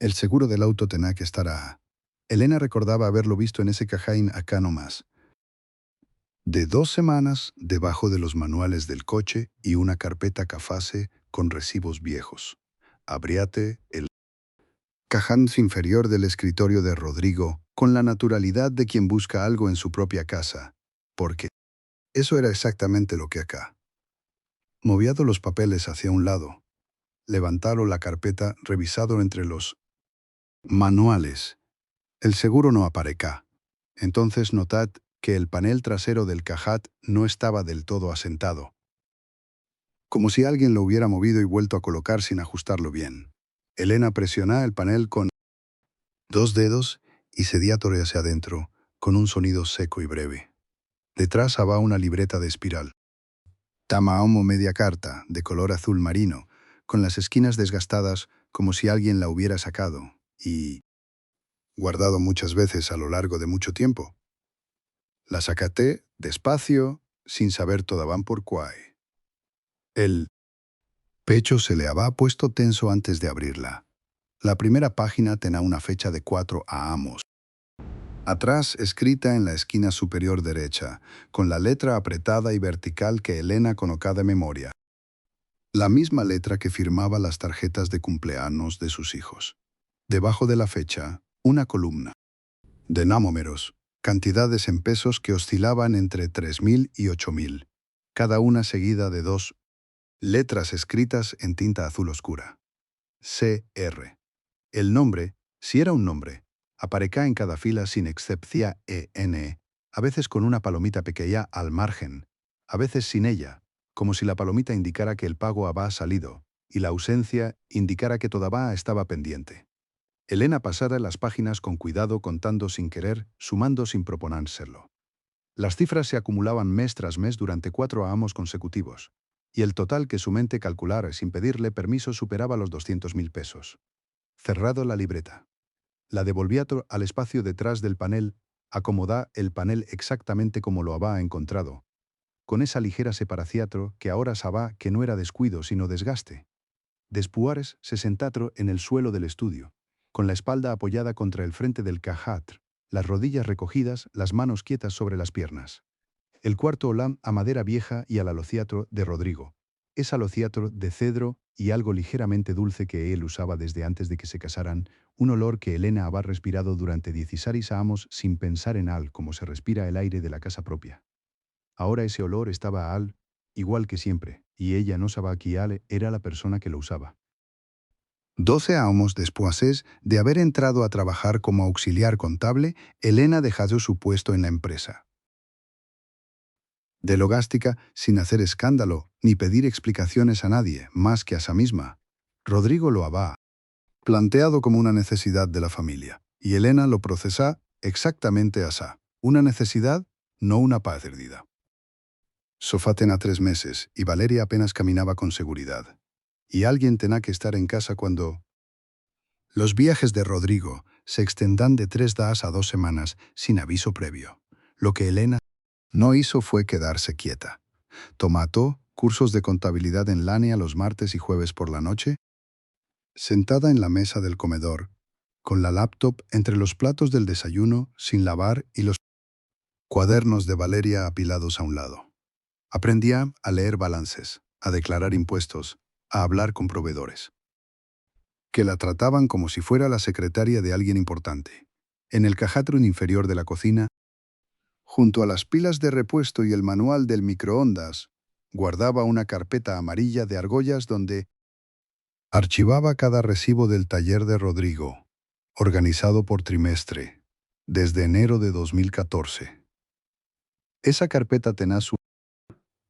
El seguro del auto tenía que estar a... Elena recordaba haberlo visto en ese cajaín acá nomás. De 2 semanas, debajo de los manuales del coche y una carpeta cafase con recibos viejos. Abriate el cajón inferior del escritorio de Rodrigo con la naturalidad de quien busca algo en su propia casa. Porque eso era exactamente lo que acá. Moviado los papeles hacia un lado, levantaron la carpeta revisado entre los manuales. El seguro no apareca. Entonces notad que el panel trasero del cajat no estaba del todo asentado, como si alguien lo hubiera movido y vuelto a colocar sin ajustarlo bien. Elena presionó el panel con 2 dedos y se diatore hacia adentro, con un sonido seco y breve. Detrás había una libreta de espiral. Tamaomo media carta, de color azul marino, con las esquinas desgastadas como si alguien la hubiera sacado y guardado muchas veces a lo largo de mucho tiempo. La sacaté despacio, sin saber todavía por qué. El pecho se le había puesto tenso antes de abrirla. La primera página tenía una fecha de 4 a Amos. Atrás, escrita en la esquina superior derecha, con la letra apretada y vertical que Elena conocía de memoria. La misma letra que firmaba las tarjetas de cumpleaños de sus hijos. Debajo de la fecha, una columna. De números, cantidades en pesos que oscilaban entre 3.000 y 8.000, cada una seguida de 2 letras escritas en tinta azul oscura. CR. El nombre, si era un nombre, aparecía en cada fila sin excepción EN, a veces con una palomita pequeña al margen, a veces sin ella, como si la palomita indicara que el pago había salido y la ausencia indicara que todavía estaba pendiente. Elena pasara las páginas con cuidado, contando sin querer, sumando sin proponérselo. Las cifras se acumulaban mes tras mes durante 4 años consecutivos, y el total que su mente calculara sin pedirle permiso superaba los 200.000 pesos. Cerrado la libreta. La devolvía al espacio detrás del panel, acomodá el panel exactamente como lo había encontrado, con esa ligera separación que ahora sabá que no era descuido sino desgaste. Después se sentatro en el suelo del estudio, con la espalda apoyada contra el frente del cajatr, las rodillas recogidas, las manos quietas sobre las piernas. El cuarto olán a madera vieja y al alociatro de Rodrigo. Es alociatro de cedro y algo ligeramente dulce que él usaba desde antes de que se casaran, un olor que Elena había respirado durante 16 años sin pensar en al como se respira el aire de la casa propia. Ahora ese olor estaba a al, igual que siempre, y ella no sabía que al era la persona que lo usaba. 12 años después de haber entrado a trabajar como auxiliar contable, Elena dejó su puesto en la empresa. De logástica, sin hacer escándalo, ni pedir explicaciones a nadie, más que a sí misma. Rodrigo lo había planteado como una necesidad de la familia, y Elena lo procesá exactamente así. Una necesidad, no una perdida. Sofá tenía 3 meses, y Valeria apenas caminaba con seguridad. Y alguien tenía que estar en casa cuando... Los viajes de Rodrigo se extendan de 3 días a 2 semanas sin aviso previo. Lo que Elena no hizo fue quedarse quieta. Tomó cursos de contabilidad en línea los martes y jueves por la noche, sentada en la mesa del comedor, con la laptop entre los platos del desayuno sin lavar y los cuadernos de Valeria apilados a un lado. Aprendía a leer balances, a declarar impuestos, a hablar con proveedores, que la trataban como si fuera la secretaria de alguien importante. En el cajatro inferior de la cocina, junto a las pilas de repuesto y el manual del microondas, guardaba una carpeta amarilla de argollas donde archivaba cada recibo del taller de Rodrigo, organizado por trimestre, desde enero de 2014. Esa carpeta tenía su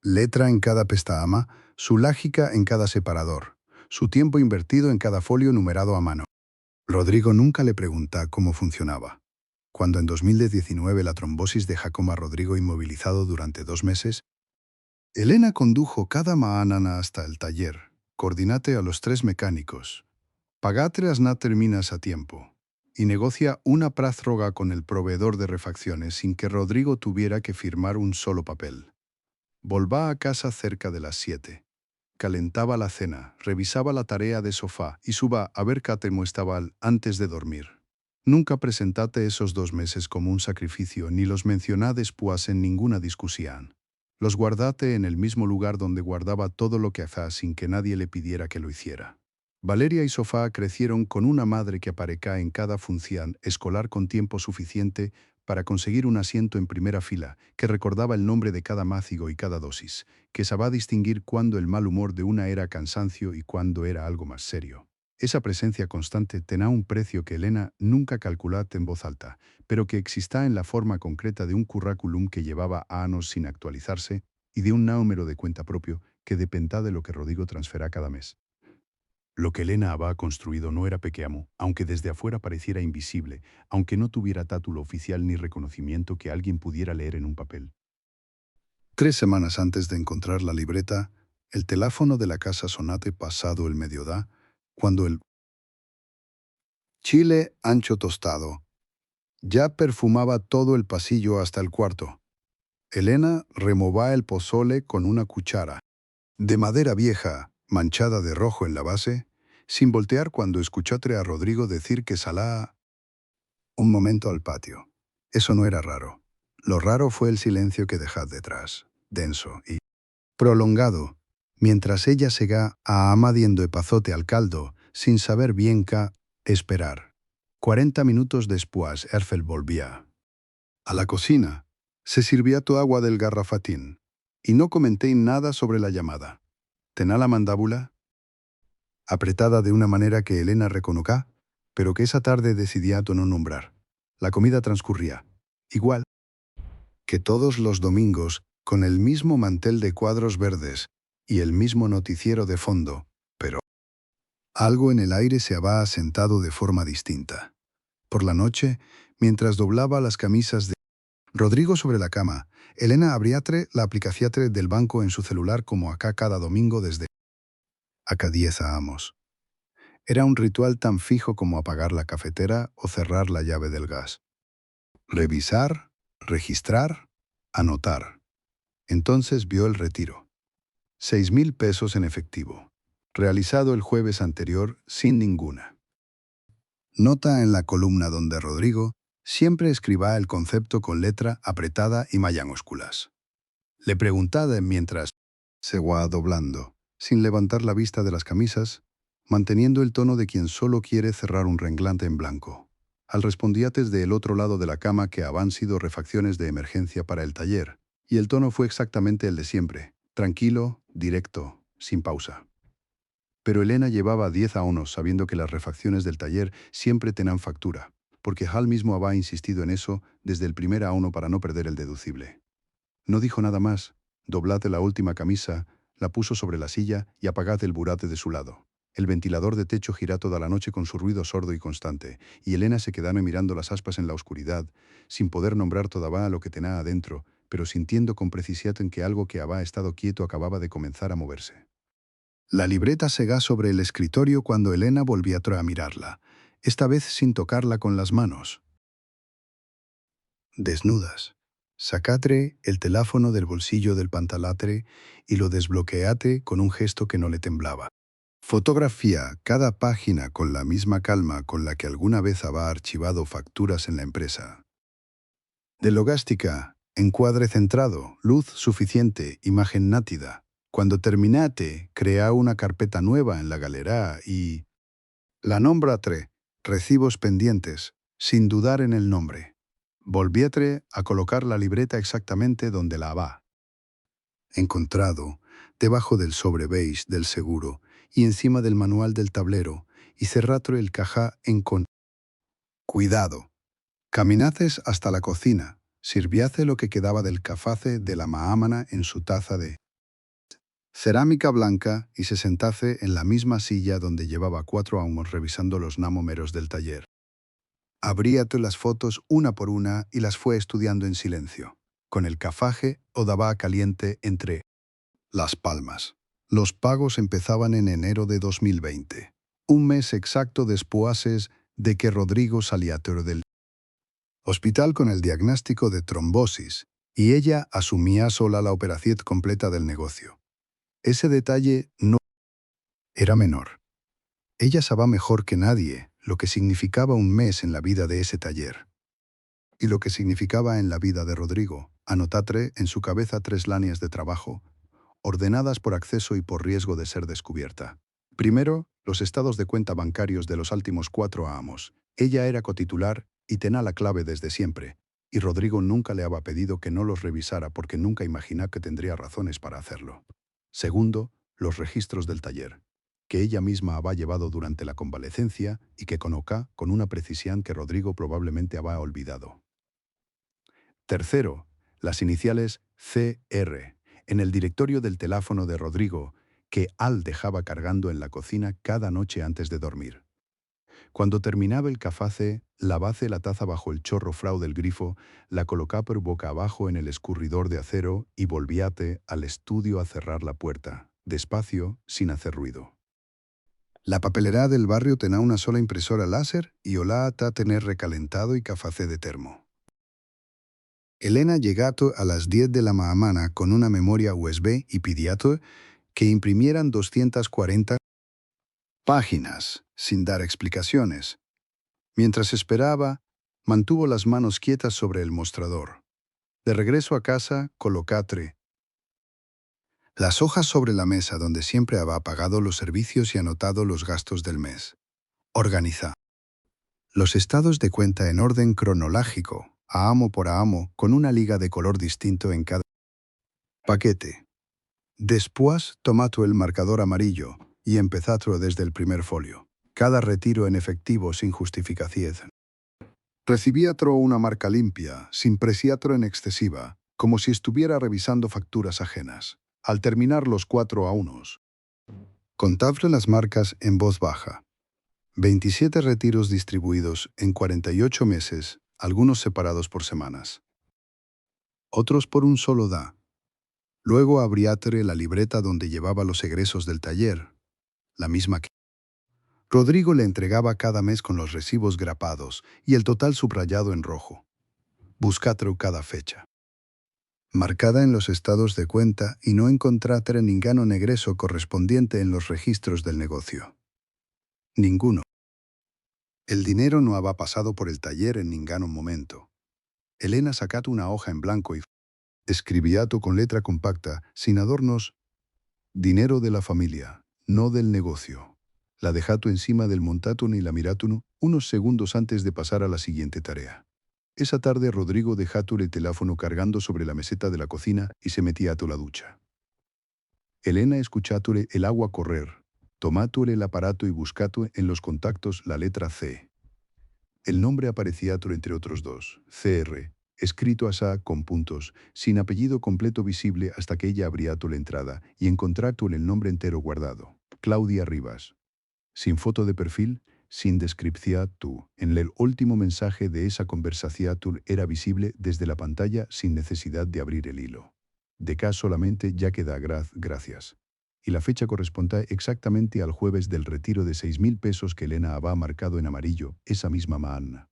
letra en cada pestaña, su lógica en cada separador, su tiempo invertido en cada folio numerado a mano. Rodrigo nunca le pregunta cómo funcionaba. Cuando en 2019 la trombosis dejó a Rodrigo inmovilizado durante 2 meses, Elena condujo cada mañana hasta el taller, coordinate a los 3 mecánicos, pagate las no terminas a tiempo, y negocia una prórroga con el proveedor de refacciones sin que Rodrigo tuviera que firmar un solo papel. Volvá a casa cerca de las 7. Calentaba la cena, revisaba la tarea de sofá y suba a ver cómo estaba antes de dormir. Nunca presentate esos 2 meses como un sacrificio ni los mencioná después en ninguna discusión. Los guardate en el mismo lugar donde guardaba todo lo que hacía sin que nadie le pidiera que lo hiciera. Valeria y Sofá crecieron con una madre que aparecía en cada función escolar con tiempo suficiente para conseguir un asiento en primera fila, que recordaba el nombre de cada mácigo y cada dosis, que sabía distinguir cuándo el mal humor de una era cansancio y cuándo era algo más serio. Esa presencia constante tenía un precio que Elena nunca calculó en voz alta, pero que exista en la forma concreta de un currículum que llevaba años sin actualizarse y de un número de cuenta propio que dependía de lo que Rodrigo transferá cada mes. Lo que Elena había construido no era pequeño, aunque desde afuera pareciera invisible, aunque no tuviera título oficial ni reconocimiento que alguien pudiera leer en un papel. 3 semanas antes de encontrar la libreta, el teléfono de la casa sonate pasado el mediodía, cuando el chile ancho tostado ya perfumaba todo el pasillo hasta el cuarto. Elena removía el pozole con una cuchara, de madera vieja, manchada de rojo en la base, sin voltear cuando escuchótre a Rodrigo decir que salá un momento al patio. Eso no era raro. Lo raro fue el silencio que dejad detrás, denso y prolongado, mientras ella sega a amadiendo epazote al caldo, sin saber bien qué esperar. 40 minutos después, Erfel volvía a la cocina. Se sirvía tu agua del garrafatín, y no comenté nada sobre la llamada. ¿Tená la mandábula? Apretada de una manera que Elena reconoció, pero que esa tarde decidía no nombrar. La comida transcurría, igual que todos los domingos, con el mismo mantel de cuadros verdes y el mismo noticiero de fondo, pero algo en el aire se había asentado de forma distinta. Por la noche, mientras doblaba las camisas de Rodrigo sobre la cama, Elena abriatre la aplicación del banco en su celular como acá cada domingo desde acá 10 años. Era un ritual tan fijo como apagar la cafetera o cerrar la llave del gas. Revisar, registrar, anotar. Entonces vio el retiro. 6,000 pesos en efectivo. Realizado el jueves anterior sin ninguna nota en la columna donde Rodrigo siempre escribía el concepto con letra apretada y mayúsculas. Le preguntaba mientras se guá doblando, sin levantar la vista de las camisas, manteniendo el tono de quien solo quiere cerrar un renglante en blanco. Al respondía desde el otro lado de la cama que habían sido refacciones de emergencia para el taller, y el tono fue exactamente el de siempre, tranquilo, directo, sin pausa. Pero Elena llevaba 10 años sabiendo que las refacciones del taller siempre tenían factura, porque Hal mismo había insistido en eso desde el primer auno para no perder el deducible. No dijo nada más, doblate la última camisa, la puso sobre la silla y apagate el burate de su lado. El ventilador de techo girá toda la noche con su ruido sordo y constante, y Elena se quedaba mirando las aspas en la oscuridad, sin poder nombrar todavía lo que tenía adentro, pero sintiendo con precisión en que algo que había estado quieto acababa de comenzar a moverse. La libreta segá sobre el escritorio cuando Elena volvió a mirarla, esta vez sin tocarla con las manos. Desnudas. Sacatre el teléfono del bolsillo del pantalatre y lo desbloqueate con un gesto que no le temblaba. Fotografía cada página con la misma calma con la que alguna vez había archivado facturas en la empresa. De logástica, encuadre centrado, luz suficiente, imagen nítida. Cuando terminate, crea una carpeta nueva en la galera y la nombratre, recibos pendientes, sin dudar en el nombre. Volvietre a colocar la libreta exactamente donde la había encontrado, debajo del sobre beige del seguro y encima del manual del tablero, y cerratre el cajá con cuidado. Caminaces hasta la cocina, sirviace lo que quedaba del caface de la maámana en su taza de cerámica blanca y se sentase en la misma silla donde llevaba 4 años revisando los números del taller. Abríate las fotos una por una y las fue estudiando en silencio, con el cafaje o daba caliente entre las palmas. Los pagos empezaban en enero de 2020, un mes exacto después de que Rodrigo salía del hospital con el diagnóstico de trombosis, y ella asumía sola la operación completa del negocio. Ese detalle no era menor. Ella sabía mejor que nadie lo que significaba un mes en la vida de ese taller. Y lo que significaba en la vida de Rodrigo. Anotatre en su cabeza 3 líneas de trabajo, ordenadas por acceso y por riesgo de ser descubierta. Primero, los estados de cuenta bancarios de los últimos 4 amos. Ella era cotitular y tenía la clave desde siempre, y Rodrigo nunca le había pedido que no los revisara porque nunca imaginaba que tendría razones para hacerlo. Segundo, los registros del taller, que ella misma había llevado durante la convalecencia y que conocía con una precisión que Rodrigo probablemente había olvidado. Tercero, las iniciales CR, en el directorio del teléfono de Rodrigo, que Al dejaba cargando en la cocina cada noche antes de dormir. Cuando terminaba el café, lavase la taza bajo el chorro frau del grifo, la colocaba por boca abajo en el escurridor de acero y volvíate al estudio a cerrar la puerta, despacio, sin hacer ruido. La papelera del barrio tenía una sola impresora láser y olá a tener recalentado y café de termo. Elena llegó a las 10 de la mañana con una memoria USB y pidió que imprimieran 240 páginas, sin dar explicaciones. Mientras esperaba, mantuvo las manos quietas sobre el mostrador. De regreso a casa, colocatre las hojas sobre la mesa donde siempre había pagado los servicios y anotado los gastos del mes. Organiza los estados de cuenta en orden cronológico, a amo por amo, con una liga de color distinto en cada paquete. Después, tomate el marcador amarillo y empezatlo desde el primer folio. Cada retiro en efectivo sin justificación. Recibíatro una marca limpia, sin presiatro en excesiva, como si estuviera revisando facturas ajenas. Al terminar los 4 a unos, contable las marcas en voz baja. 27 retiros distribuidos en 48 meses, algunos separados por semanas. Otros por un solo da. Luego abriátere la libreta donde llevaba los egresos del taller, la misma que Rodrigo le entregaba cada mes con los recibos grapados y el total subrayado en rojo. Buscatro cada fecha. Marcada en los estados de cuenta y no encontratre ningún egreso correspondiente en los registros del negocio. Ninguno. El dinero no había pasado por el taller en ningún momento. Elena sacó una hoja en blanco y escribiato con letra compacta, sin adornos, dinero de la familia, no del negocio. La dejato encima del montatón y la mirátuno unos segundos antes de pasar a la siguiente tarea. Esa tarde Rodrigo dejó el teléfono cargando sobre la meseta de la cocina y se metía a la ducha. Elena escuchátole el agua correr, tomátole el aparato y buscátole en los contactos la letra C. El nombre aparecía entre otros dos, CR, escrito asá con puntos, sin apellido completo visible hasta que ella abría la entrada y encontrándole el nombre entero guardado, Claudia Rivas. Sin foto de perfil, sin descripción tú. En el último mensaje de esa conversación tú era visible desde la pantalla sin necesidad de abrir el hilo. De cá solamente ya queda gracias. Y la fecha corresponde exactamente al jueves del retiro de 6.000 pesos que Elena había marcado en amarillo esa misma mañana.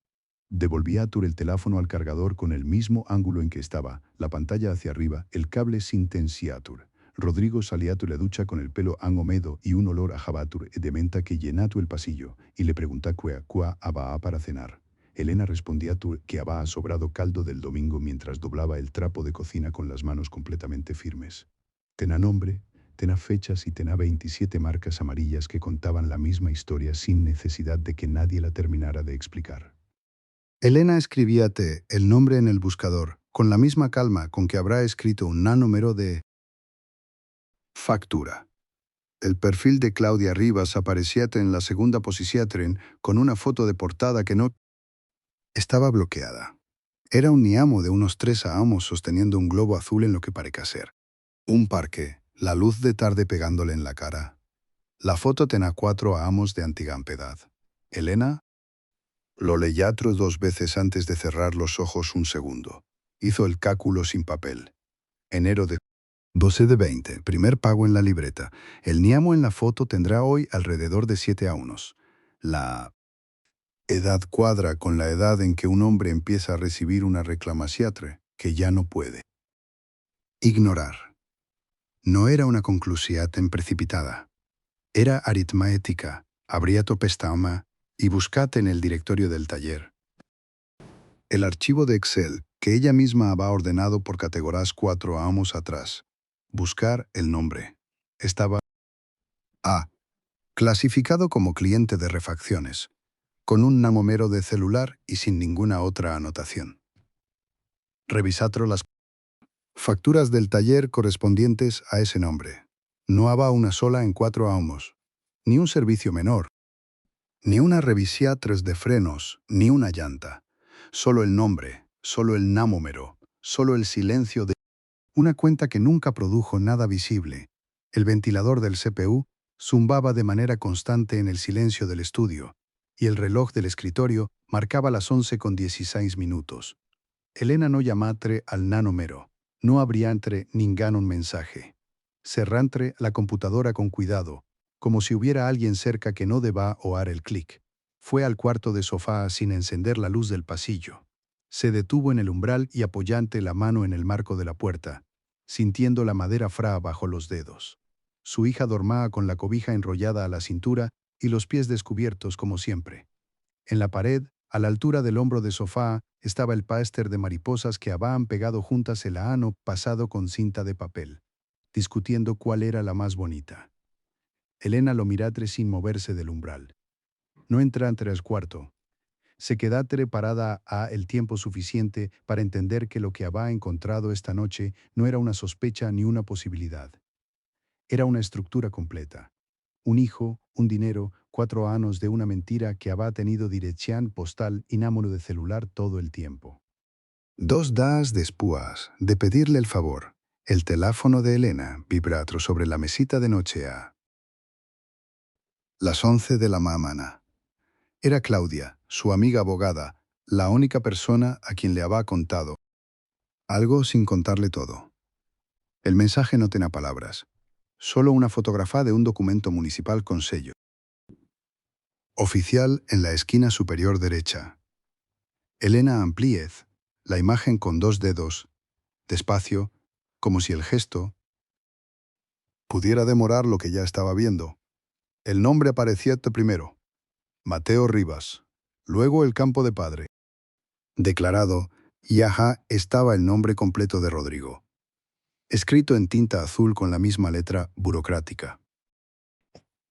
Devolvía Tur el teléfono al cargador con el mismo ángulo en que estaba, la pantalla hacia arriba, el cable sin tensiatur. Rodrigo salía de la ducha con el pelo húmedo y un olor a jabatur de menta que llenatu el pasillo, y le preguntaba cuá había para cenar. Elena respondía que había sobrado caldo del domingo mientras doblaba el trapo de cocina con las manos completamente firmes. Tenía nombre, tenía fechas y tenía 27 marcas amarillas que contaban la misma historia sin necesidad de que nadie la terminara de explicar. Elena escribíate el nombre en el buscador, con la misma calma con que habrá escrito un número de factura. El perfil de Claudia Rivas aparecía en la segunda posición con una foto de portada que no estaba bloqueada. Era un niamo de unos 3 amos sosteniendo un globo azul en lo que parece ser un parque, la luz de tarde pegándole en la cara. La foto tenía 4 amos de antigampedad. Elena lo leyó 2 veces antes de cerrar los ojos un segundo. Hizo el cálculo sin papel. Enero de 12 de 20, primer pago en la libreta. El niamo en la foto tendrá hoy alrededor de 7 años. La edad cuadra con la edad en que un hombre empieza a recibir una reclamación que ya no puede ignorar. No era una conclusión precipitada. Era aritmética. Abría tu pestaña y buscate en el directorio del taller. El archivo de Excel que ella misma había ordenado por categorías 4 años atrás. Buscar el nombre. Estaba A. Clasificado como cliente de refacciones, con un número de celular y sin ninguna otra anotación. Revisatro las facturas del taller correspondientes a ese nombre. No había una sola en 4 años, ni un servicio menor, ni una revisión 3 de frenos, ni una llanta. Solo el nombre, solo el número, solo el silencio de una cuenta que nunca produjo nada visible. El ventilador del CPU zumbaba de manera constante en el silencio del estudio, y el reloj del escritorio marcaba las 11:16. Elena no llamatre al nanómero, no abriantre ningún mensaje. Cerrantre la computadora con cuidado, como si hubiera alguien cerca que no deba oír el clic. Fue al cuarto de sofá sin encender la luz del pasillo. Se detuvo en el umbral y apoyante la mano en el marco de la puerta, sintiendo la madera fría bajo los dedos. Su hija dormía con la cobija enrollada a la cintura y los pies descubiertos como siempre. En la pared, a la altura del hombro de sofá, estaba el páster de mariposas que habían pegado juntas el ano pasado con cinta de papel, discutiendo cuál era la más bonita. Elena lo miratre sin moverse del umbral. No entra entre el cuarto. Se quedatre parada a el tiempo suficiente para entender que lo que había encontrado esta noche no era una sospecha ni una posibilidad. Era una estructura completa. Un hijo, un dinero, 4 años de una mentira que había tenido dirección postal y número de celular todo el tiempo. 2 días después de pedirle el favor, el teléfono de Elena vibratro sobre la mesita de noche a las 11 de la mañana. Era Claudia, su amiga abogada, la única persona a quien le había contado algo sin contarle todo. El mensaje no tenía palabras, solo una fotografía de un documento municipal con sello. Oficial en la esquina superior derecha. Elena Amplíez, la imagen con 2 dedos, despacio, como si el gesto pudiera demorar lo que ya estaba viendo. El nombre aparecía primero, Mateo Rivas, luego el campo de padre. Declarado, y ajá estaba el nombre completo de Rodrigo, escrito en tinta azul con la misma letra burocrática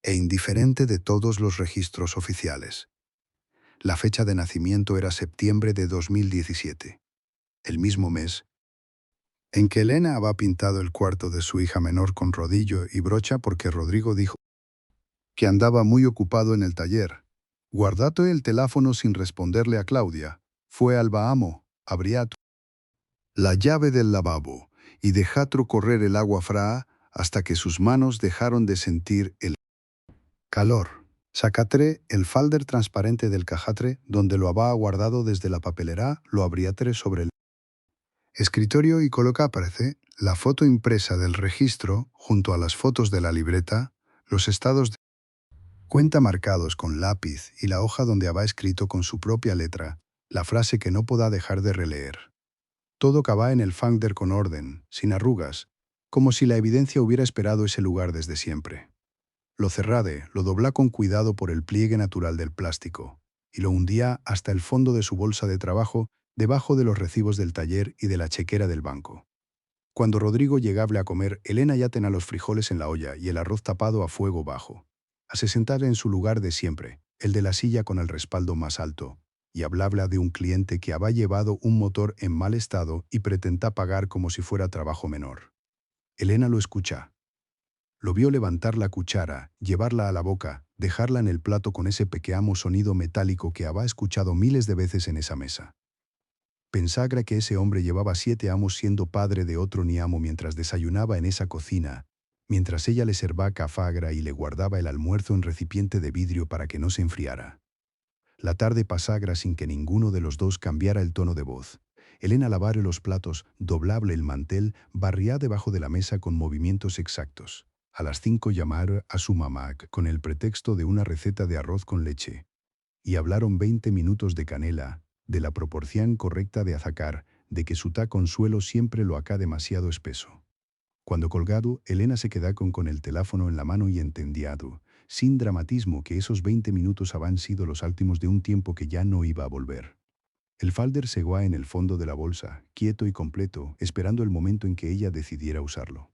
e indiferente de todos los registros oficiales. La fecha de nacimiento era septiembre de 2017, el mismo mes en que Elena había pintado el cuarto de su hija menor con rodillo y brocha porque Rodrigo dijo que andaba muy ocupado en el taller. Guardate el teléfono sin responderle a Claudia. Fue al Bahamo, abriato la llave del lavabo y dejatro correr el agua fraa hasta que sus manos dejaron de sentir el calor. Sacatre el falder transparente del cajatre donde lo había guardado desde la papelera, lo abriatre sobre el escritorio y coloca aparece la foto impresa del registro junto a las fotos de la libreta, los estados de cuenta marcados con lápiz y la hoja donde había escrito con su propia letra la frase que no podá dejar de releer. Todo cabá en el folder con orden, sin arrugas, como si la evidencia hubiera esperado ese lugar desde siempre. Lo cerrade, lo doblá con cuidado por el pliegue natural del plástico, y lo hundía hasta el fondo de su bolsa de trabajo, debajo de los recibos del taller y de la chequera del banco. Cuando Rodrigo llegable a comer, Elena ya tenía los frijoles en la olla y el arroz tapado a fuego bajo. A se sentar en su lugar de siempre, el de la silla con el respaldo más alto, y hablabla de un cliente que había llevado un motor en mal estado y pretenta pagar como si fuera trabajo menor. Elena lo escucha. Lo vio levantar la cuchara, llevarla a la boca, dejarla en el plato con ese pequeño sonido metálico que había escuchado miles de veces en esa mesa. Pensagra que ese hombre llevaba 7 años siendo padre de otro niamo mientras desayunaba en esa cocina, mientras ella le servaba cafagra y le guardaba el almuerzo en recipiente de vidrio para que no se enfriara. La tarde pasagra sin que ninguno de los dos cambiara el tono de voz. Elena lavare los platos, doblable el mantel, barría debajo de la mesa con movimientos exactos. A las 5 llamar a su mamá con el pretexto de una receta de arroz con leche. Y hablaron 20 minutos de canela, de la proporción correcta de azacar, de que su ta consuelo siempre lo acá demasiado espeso. Cuando colgado, Elena se queda con el teléfono en la mano y entendiado, sin dramatismo, que esos 20 minutos habían sido los últimos de un tiempo que ya no iba a volver. El falder se guá en el fondo de la bolsa, quieto y completo, esperando el momento en que ella decidiera usarlo.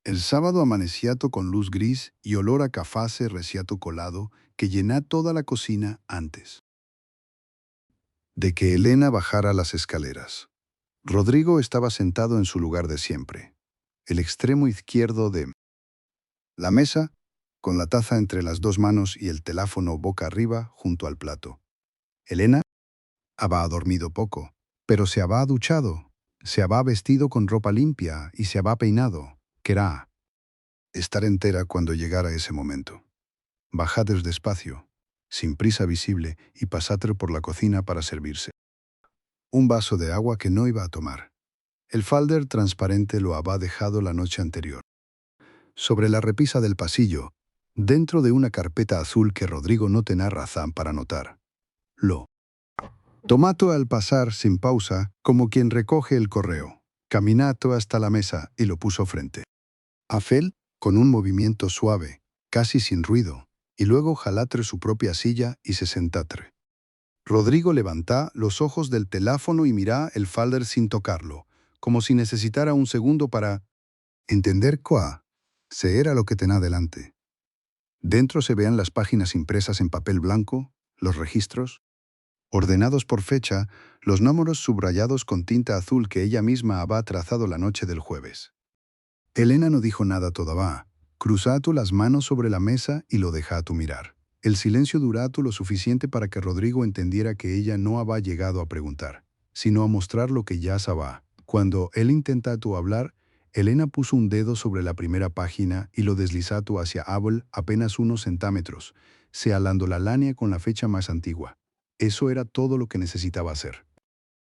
El sábado amaneciato con luz gris y olor a café reciato colado que llena toda la cocina antes de que Elena bajara las escaleras. Rodrigo estaba sentado en su lugar de siempre, el extremo izquierdo de la mesa, con la taza entre las dos manos y el teléfono boca arriba junto al plato. Elena había dormido poco, pero se había duchado, se había vestido con ropa limpia y se había peinado, que era estar entera cuando llegara ese momento. Bajad despacio, sin prisa visible, y pasad por la cocina para servirse un vaso de agua que no iba a tomar. El falder transparente lo había dejado la noche anterior. Sobre la repisa del pasillo, dentro de una carpeta azul que Rodrigo no tenía razón para notar. Lo tomato al pasar sin pausa, como quien recoge el correo. Caminato hasta la mesa y lo puso frente a Fel, con un movimiento suave, casi sin ruido, y luego jalatre su propia silla y se sentatre. Rodrigo levantá los ojos del teléfono y mirá el falder sin tocarlo, como si necesitara un segundo para entender cuá se era lo que tenía delante. Dentro se vean las páginas impresas en papel blanco, los registros, ordenados por fecha, los números subrayados con tinta azul que ella misma había trazado la noche del jueves. Elena no dijo nada todavía. Cruzatu las manos sobre la mesa y lo dejatu mirar. El silencio duratu lo suficiente para que Rodrigo entendiera que ella no había llegado a preguntar, sino a mostrar lo que ya sabía. Cuando él intentatu hablar, Elena puso un dedo sobre la primera página y lo deslizatu hacia Abel apenas unos centímetros, sealando la lánea con la fecha más antigua. Eso era todo lo que necesitaba hacer.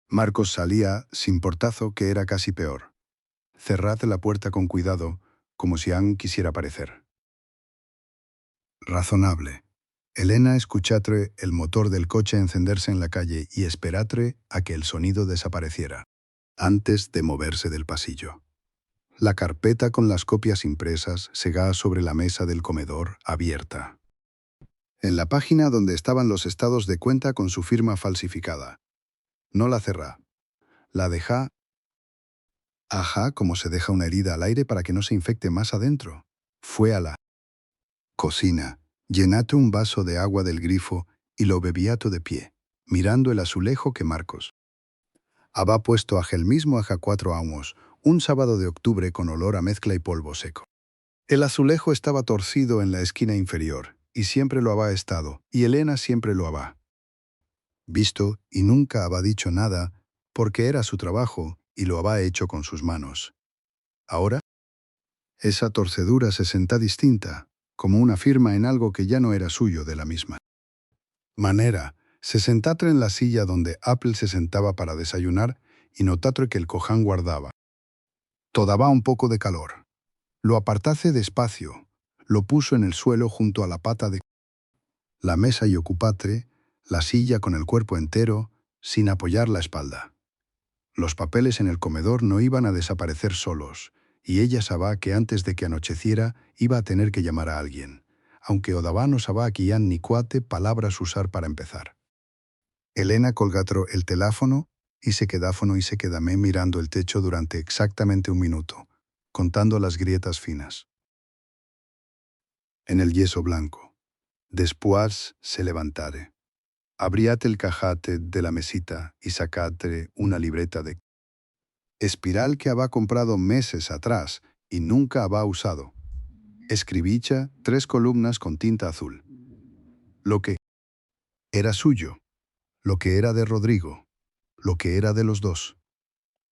Marcos salía, sin portazo, que era casi peor. Cerrad la puerta con cuidado, como si aún quisiera aparecer. Razonable. Elena escuchatre el motor del coche encenderse en la calle y esperatre a que el sonido desapareciera, antes de moverse del pasillo. La carpeta con las copias impresas segá sobre la mesa del comedor, abierta. En la página donde estaban los estados de cuenta con su firma falsificada. No la cerrá. La dejá, como se deja una herida al aire para que no se infecte más adentro. Fue a la cocina, llenate un vaso de agua del grifo y lo bebiato de pie, mirando el azulejo que Marcos había puesto aquel mismo haja 4 años, un sábado de octubre con olor a mezcla y polvo seco. El azulejo estaba torcido en la esquina inferior, y siempre lo había estado, y Elena siempre lo había visto y nunca había dicho nada, porque era su trabajo y lo había hecho con sus manos. Ahora, esa torcedura se sentá distinta, como una firma en algo que ya no era suyo de la misma manera. Se sentatre en la silla donde Apple se sentaba para desayunar y notatre que el coján guardaba. Todavía un poco de calor. Lo apartase despacio, lo puso en el suelo junto a la pata de la mesa y ocupatre la silla con el cuerpo entero, sin apoyar la espalda. Los papeles en el comedor no iban a desaparecer solos, y ella sabía que antes de que anocheciera iba a tener que llamar a alguien, aunque odavá no sabía quián ni cuate palabras usar para empezar. Elena colgatró el teléfono y se quedame mirando el techo durante exactamente un minuto, contando las grietas finas en el yeso blanco. Después se levantare. Abriate el cajate de la mesita y sacate una libreta de espiral que había comprado meses atrás y nunca había usado. Escribicha 3 columnas con tinta azul. Lo que era suyo, lo que era de Rodrigo, lo que era de los dos.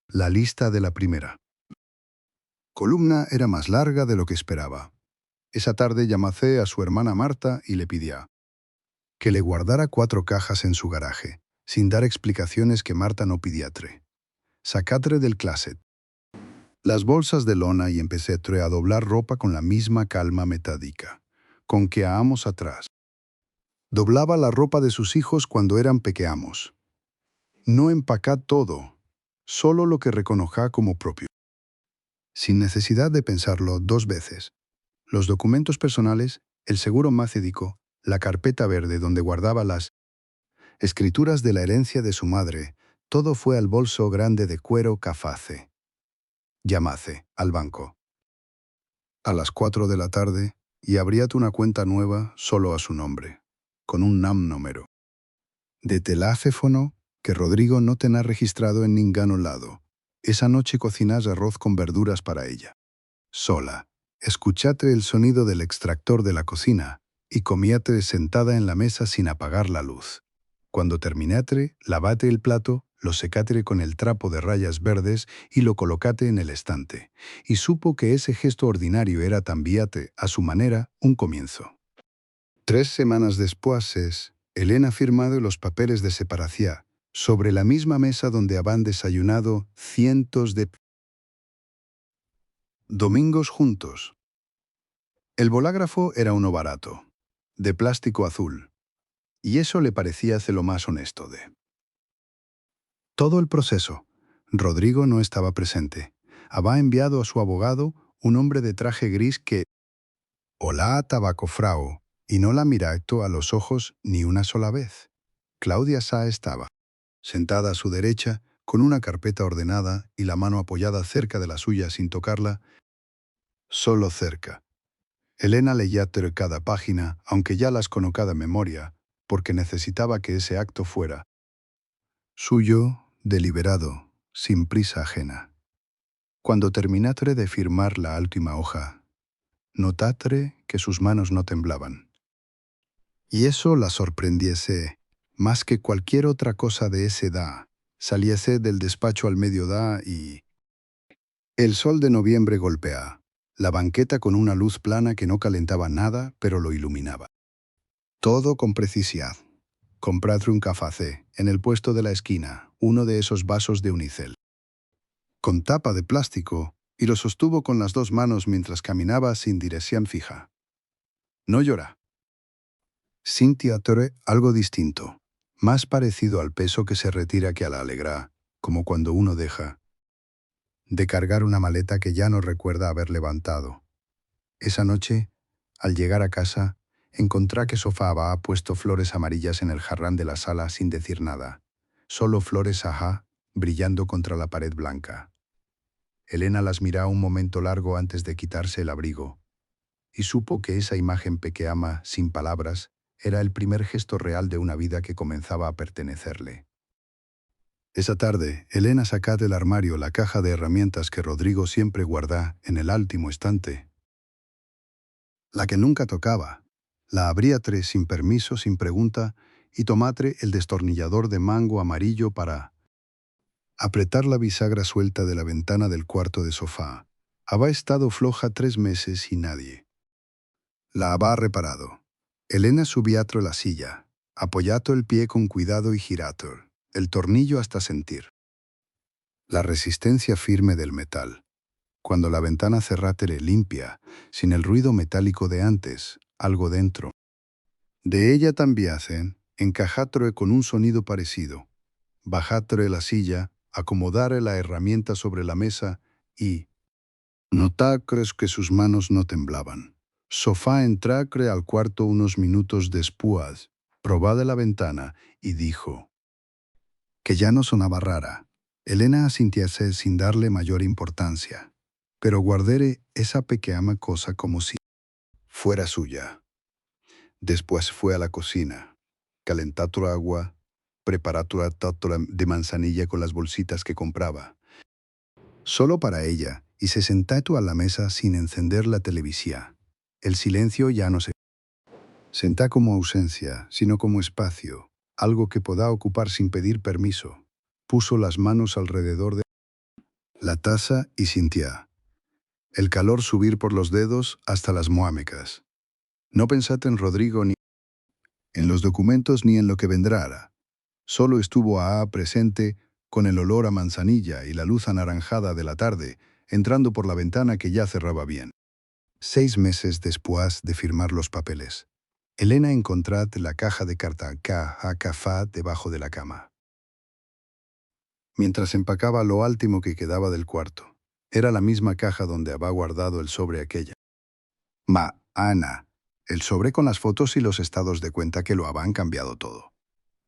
La lista de la primera columna era más larga de lo que esperaba. Esa tarde llamacé a su hermana Marta y le pedía que le guardara 4 cajas en su garaje, sin dar explicaciones que Marta no pidiatre. Sacatre del closet las bolsas de lona y empecé a doblar ropa con la misma calma metádica, con que aamos atrás. Doblaba la ropa de sus hijos cuando eran pequeamos. No empacá todo, solo lo que reconojá como propio. sin necesidad de pensarlo dos veces. Los documentos personales, el seguro médico, la carpeta verde donde guardaba las escrituras de la herencia de su madre, todo fue al bolso grande de cuero Caface. Llamase al banco. A las 4 de la tarde, y abríate una cuenta nueva solo a su nombre, con un NAM número de teléfono que Rodrigo no tenía registrado en ningún lado. Esa noche cocinás arroz con verduras para ella. Sola. Escuchate el sonido del extractor de la cocina y comíate sentada en la mesa sin apagar la luz. Cuando terminatre, lavate el plato, lo secatre con el trapo de rayas verdes y lo colocate en el estante. Y supo que ese gesto ordinario era también, a su manera, un comienzo. 3 semanas después, Elena firmado los papeles de separación, sobre la misma mesa donde habían desayunado cientos de domingos juntos. El bolígrafo era uno barato, de plástico azul, y eso le parecía lo más honesto de todo el proceso. Rodrigo no estaba presente. Había enviado a su abogado un hombre de traje gris que «Hola, tabacofrau», y no la miró a los ojos ni una sola vez. Claudia Sá estaba sentada a su derecha, con una carpeta ordenada y la mano apoyada cerca de la suya sin tocarla, solo cerca. Elena leía cada página, aunque ya las conocía de memoria, porque necesitaba que ese acto fuera suyo, deliberado, sin prisa ajena. Cuando terminatre de firmar la última hoja, notatre que sus manos no temblaban. Y eso la sorprendiese más que cualquier otra cosa de esa edad. Saliese del despacho al mediodía y el sol de noviembre golpea la banqueta con una luz plana que no calentaba nada, pero lo iluminaba. Todo con precisión. Compratre un café en el puesto de la esquina, uno de esos vasos de unicel, con tapa de plástico, y lo sostuvo con las dos manos mientras caminaba sin dirección fija. No llora. Sintió algo distinto, más parecido al peso que se retira que a la alegría, como cuando uno deja de cargar una maleta que ya no recuerda haber levantado. Esa noche, al llegar a casa, encontró que Sofá había puesto flores amarillas en el jarrón de la sala sin decir nada. Solo flores ajá, brillando contra la pared blanca. Elena las miró un momento largo antes de quitarse el abrigo, y supo que esa imagen pequeña, sin palabras, era el primer gesto real de una vida que comenzaba a pertenecerle. Esa tarde, Elena sacó del armario la caja de herramientas que Rodrigo siempre guardá en el último estante, la que nunca tocaba. La abríatre sin permiso, sin pregunta, y tomatre el destornillador de mango amarillo para apretar la bisagra suelta de la ventana del cuarto de sofá. Había estado floja 3 meses y nadie la había reparado. Elena subió la silla, apoyato el pie con cuidado y girato el tornillo hasta sentir la resistencia firme del metal. Cuando la ventana cerrátere limpia, sin el ruido metálico de antes, algo dentro de ella también encajatre con un sonido parecido. Bajatre la silla, acomodare la herramienta sobre la mesa y notacres que sus manos no temblaban. Sofá entracre al cuarto unos minutos después, probá de la ventana y dijo que ya no sonaba rara. Elena asintiese sin darle mayor importancia, pero guardere esa pequeña cosa como si fuera suya. Después fue a la cocina, calentó agua, preparó tátola de manzanilla con las bolsitas que compraba, solo para ella, y se sentó a la mesa sin encender la televisión. El silencio ya no se sentá como ausencia, sino como espacio, algo que podá ocupar sin pedir permiso. Puso las manos alrededor de la taza y sintió el calor subir por los dedos hasta las muámecas. No pensate en Rodrigo ni en los documentos ni en lo que vendrá. Solo estuvo presente con el olor a manzanilla y la luz anaranjada de la tarde, entrando por la ventana que ya cerraba bien. 6 meses después de firmar los papeles, Elena encontró la caja de carta café debajo de la cama. Mientras empacaba lo último que quedaba del cuarto, Era la misma caja donde había guardado el sobre aquella. Ana, el sobre con las fotos y los estados de cuenta que lo habían cambiado todo.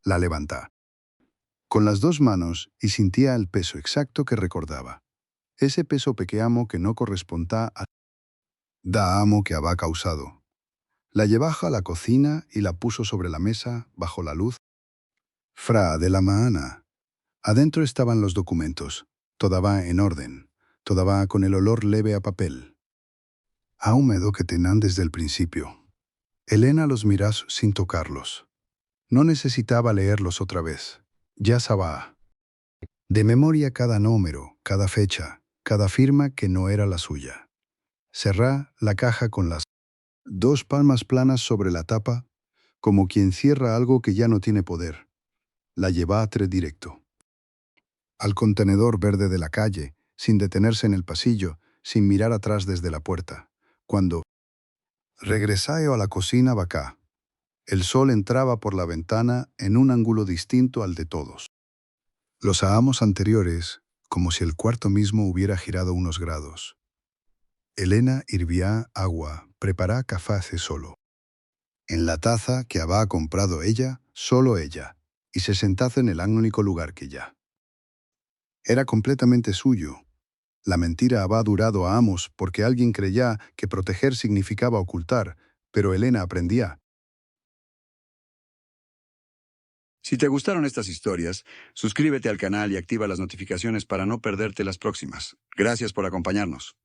La levantá con las dos manos y sentía el peso exacto que recordaba. Ese peso pequeño que no correspondía a da amo que había causado. La llevó a la cocina y la puso sobre la mesa, bajo la luz. Fra de la maana. Adentro estaban los documentos. Todo va en orden. Todo va con el olor leve a papel. A húmedo que tenían desde el principio. Elena los miró sin tocarlos. No necesitaba leerlos otra vez. Ya sabía. De memoria cada número, cada fecha, cada firma que no era la suya. Cerrá la caja con las dos palmas planas sobre la tapa, como quien cierra algo que ya no tiene poder. La llevó directo al contenedor verde de la calle, sin detenerse en el pasillo, sin mirar atrás desde la puerta. Cuando regresó a la cocina vacá, el sol entraba por la ventana en un ángulo distinto al de todos. Los ahamos anteriores, como si el cuarto mismo hubiera girado unos grados. Elena hirvía agua, prepará café solo. En la taza que había comprado ella, solo ella, y se sentase en el único lugar que ya. Era completamente suyo. La mentira había durado a amos porque alguien creía que proteger significaba ocultar, pero Elena aprendía. Si te gustaron estas historias, suscríbete al canal y activa las notificaciones para no perderte las próximas. Gracias por acompañarnos.